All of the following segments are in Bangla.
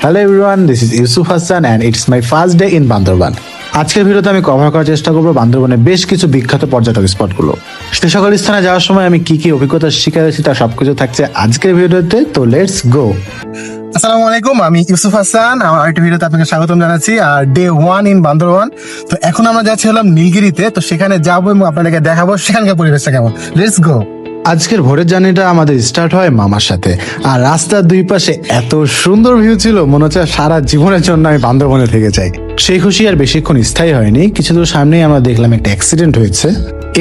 Hello everyone, this is Yusuf Hasan and it's my first day in Bandarban. আজকের ভিডিওতে আমি কভার করার চেষ্টা করবো বান্দরবানের বেশ কিছু বিখ্যাত পর্যটক স্পটগুলো। সে সকল স্থানে যাওয়ার সময় আমি কি কি অভিজ্ঞতার শিকার হয়েছি তার সবকিছু থাকছে আজকের ভিডিওতে, তো লেটস গো। আসসালামু আলাইকুম, আমি ইউসুফ হাসান। আমার আরেকটা ভিডিওতে আপনাকে স্বাগতম জানাচ্ছি। আর ডে 1 ইন বান্দরবান। তো এখন আমরা যাচ্ছি হলাম নীলগিরিতে। তো সেখানে যাবো এবং আপনাদেরকে দেখাবো সেখানকার পরিবেশটা কেমন। Let's go. আজকের ভোরের জার্নিটা আমাদের স্টার্ট হয় মামার সাথে, আর রাস্তার দুই পাশে এত সুন্দর ভিউ ছিল, মনে হচ্ছে সারা জীবনের জন্য আমি বান্দরবনে থেকে যাই। সেই খুশি আর বেশিক্ষণ স্থায়ী হয়নি, কিছু দূর সামনেই আমরা দেখলাম একটা অ্যাক্সিডেন্ট হয়েছে।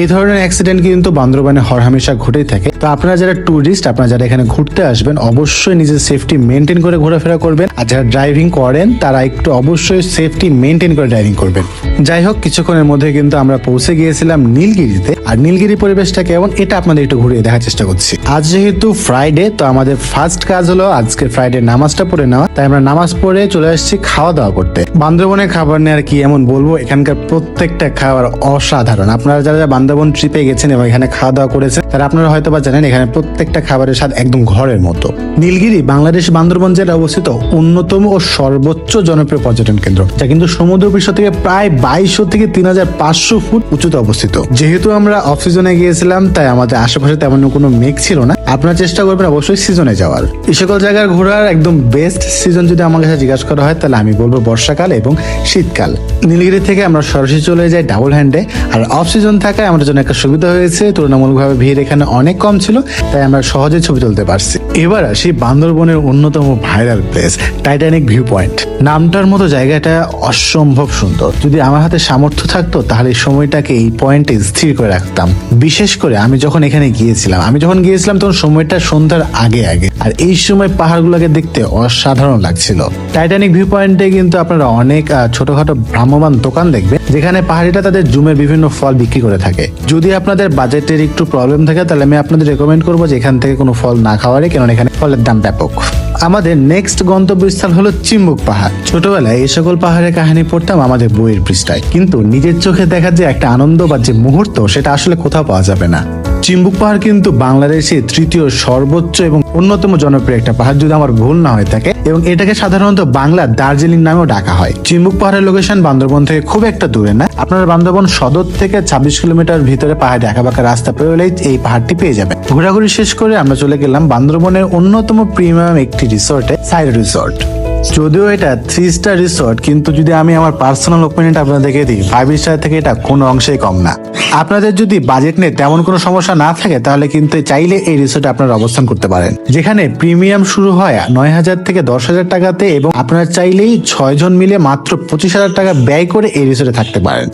এই ধরনের অ্যাক্সিডেন্ট কিন্তু বান্দরবানে হরহামেশা ঘটেই থাকে। তো আপনারা যারা ট্যুরিস্ট, আপনারা যারা এখানে ঘুরতে আসবেন, অবশ্যই নিজের সেফটি মেনটেন করে ঘোরাফেরা করবেন। আর যারা ড্রাইভিং করেন তারা একটু অবশ্যই সেফটি মেনটেন করে ড্রাইভিং করবেন। যাই হোক, কিছুক্ষণের মধ্যে কিন্তু আমরা পৌঁছে গিয়েছিলাম নীলগিরিতে। আর নীলগিরি পরিবেশটা কেমন এটা আপনাদের একটু ঘুরিয়ে দেখার চেষ্টা করছি। আজ যেহেতু ফ্রাইডে, তো আমাদের ফার্স্ট কাজ হলো আজকে ফ্রাইডে নামাজটা পড়ে নেওয়া। তাই আমরা নামাজ পড়ে চলে আসছি খাওয়া দাওয়া করতে। বান্দরবনের খাবার নিয়ে আর কি এমন বলবো, এখানকার প্রত্যেকটা খাবার অসাধারণ। আপনারা যারা বান্দরবন ট্রিপে গেছেন এবং এখানে খাওয়া দাওয়া করেছেন তারা আপনারা হয়তো বা জানেন এখানে প্রত্যেকটা খাবারের স্বাদ একদম ঘরের মতো। নীলগিরি বাংলাদেশ বান্দরবন জেলায় অবস্থিত অন্যতম ও সর্বোচ্চ জনপ্রিয় পর্যটন কেন্দ্র, যা কিন্তু সমুদ্র পৃষ্ঠ থেকে প্রায় 2200 থেকে 3500 ফুট উঁচুতে অবস্থিত। যেহেতু আমরা অফ সিজনে গিয়েছিলাম তাই আমাদের আশেপাশে তেমন কোনো মেঘ ছিল না। আপনারা চেষ্টা করবেন অবশ্যই সিজনে যাওয়ার। এই সকল জায়গার ঘোরার একদম বেস্ট সিজন যদি আমার কাছে জিজ্ঞাসা করা হয় তাহলে আমি বলবো বর্ষাকাল এবং শীতকাল। নীলগিরি থেকে আমরা সরাসরি চলে যাই ডাবল হ্যান্ডে। আর অফ সিজন থাকায় আমাদের জন্য একটা সুবিধা হয়েছে, তুলনামূলকভাবে ভিড় এখানে অনেক কম ছিল, তাই আমরা সহজে ছবি তুলতে পারছি। এবার আসি বান্দরবনের অন্যতম viral place Titanic view point. নামটার মতো জায়গাটা অসম্ভব সুন্দর। যদি আমার হাতে সামর্থ্য থাকতো তাহলে এই সময়টাকে এই পয়েন্টে স্থির করে রাখতাম। বিশেষ করে আমি যখন এখানে গিয়েছিলাম তখন সময়টা সন্ধ্যার আগে আগে, আর এই সময় পাহাড়গুলোকে দেখতে অসাধারণ লাগছিল। টাইটানিক ভিউ পয়েন্টে কিন্তু আপনারা অনেক ছোটখাটো ভ্রাম্যমাণ দোকান দেখবেন, যেখানে পাহাড়িরা তাদের জুমের বিভিন্ন ফল বিক্রি করে থাকে। যদি আপনাদের বাজেটের একটু প্রবলেম থাকে তাহলে আমি আপনাদের রেকমেন্ড করবো যে এখান থেকে কোনো ফল না খাওয়ারই, কারণ এখানে ফলের দাম ব্যাপক। আমাদের নেক্সট গন্তব্যস্থল হলো চিম্বুক পাহাড়। ছোটবেলায় এই সকল পাহাড়ের কাহিনী পড়তাম আমাদের বইয়ের পৃষ্ঠায়, কিন্তু নিজের চোখে দেখার যে একটা আনন্দ বা যে মুহূর্ত সেটা আসলে কোথাও পাওয়া যাবে না। চিম্বুক পাহাড় কিন্তু বাংলাদেশের তৃতীয় সর্বোচ্চ এবং অন্যতম জনপ্রিয় একটা পাহাড়, যদি আমার ভুল না হয়ে থাকে, এবং এটাকে সাধারণত বাংলা দার্জিলিং নামেও ডাকা হয়। চিম্বুক পাহাড়ের লোকেশন বান্দরবন থেকে খুব একটা দূরে না। আপনারা বান্দরবন সদর থেকে 26 কিলোমিটার ভিতরে পাহাড়ে আঁকাবাঁকা রাস্তা পেরোলেই এই পাহাড়টি পেয়ে যাবেন। ঘোরাঘুরি শেষ করে আমরা চলে গেলাম বান্দরবনের অন্যতম প্রিমিয়াম একটি রিসোর্টে, সাইরা রিসোর্ট। যদিও এটা 3 স্টার রিসোর্ট, কিন্তু যদি আমি আমার পার্সোনাল ওপিনিয়নটা আপনাদেরকে দিই, 5 স্টার থেকে এটা কোনো অংশেই কম না। আপনাদের যদি বাজেট নিয়ে তেমন কোনো সমস্যা না থাকে তাহলে কিন্তু চাইলে এই রিসোর্টে আপনারা অবস্থান করতে পারেন, যেখানে প্রিমিয়াম শুরু হয় 9000 থেকে 10,000 টাকাতে, এবং আপনারা চাইলেই 6 জন মিলে মাত্র 25,000 টাকা ব্যয় করে এই রিসোর্টে থাকতে পারেন।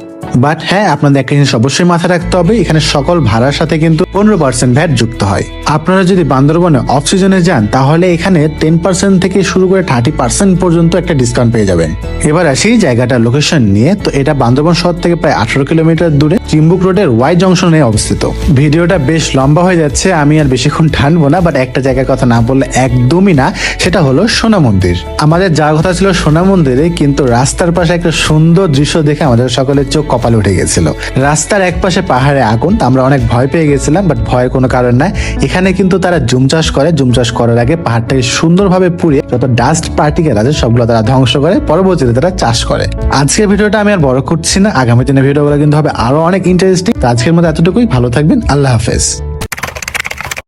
বাট হ্যাঁ, আপনাদের একটা জিনিস অবশ্যই মাথায় রাখতে হবে, এখানে সকল ভাড়ার সাথে কিন্তু 15% ভ্যাট যুক্ত হয়। আপনারা যদি বান্দরবনে অফ সিজনে যান তাহলে এখানে 10% থেকে শুরু করে 30% পর্যন্ত একটা ডিসকাউন্ট পেয়ে যাবেন। এবার সেই জায়গাটার লোকেশন নিয়ে, তো এটা বান্দরবন শহর থেকে প্রায় 18 কিলোমিটার দূরে চিম্বুক রোডের ওয়াই জংশনে অবস্থিত। ভিডিওটা বেশ লম্বা হয়ে যাচ্ছে, আমি আর বেশিক্ষণ টানবো না, বাট একটা জায়গার কথা না বললে একদমই না, সেটা হলো সোনা মন্দির। আমাদের যাওয়ার কথা ছিল সোনা মন্দিরে, কিন্তু রাস্তার পাশে একটা সুন্দর দৃশ্য দেখে আমাদের সকলের চোখ কপালে উঠে গেছিল। রাস্তার এক পাশে পাহাড়ে আগুন, আমরা অনেক ভয় পেয়ে গেছিলাম, বাট ভয়ের কোনো কারণ নাই। এখানে কিন্তু তারা জুম চাষ করে, জুম চাষ করার আগে পাহাড়টাকে সুন্দরভাবে পুড়িয়ে যত ডাস্ট পার্টিকেল আছে সবগুলো তারা ধ্বংস করে, পরবর্তীতে তারা চাষ করে। আজকের ভিডিওটা আমি আর বড় করছি না, আগামী দিনের ভিডিওগুলো কিন্তু হবে আরো অনেক ইন্টারেস্টিং। আজকের মতো এতটুকুই, ভালো থাকবেন, আল্লাহ হাফেজ।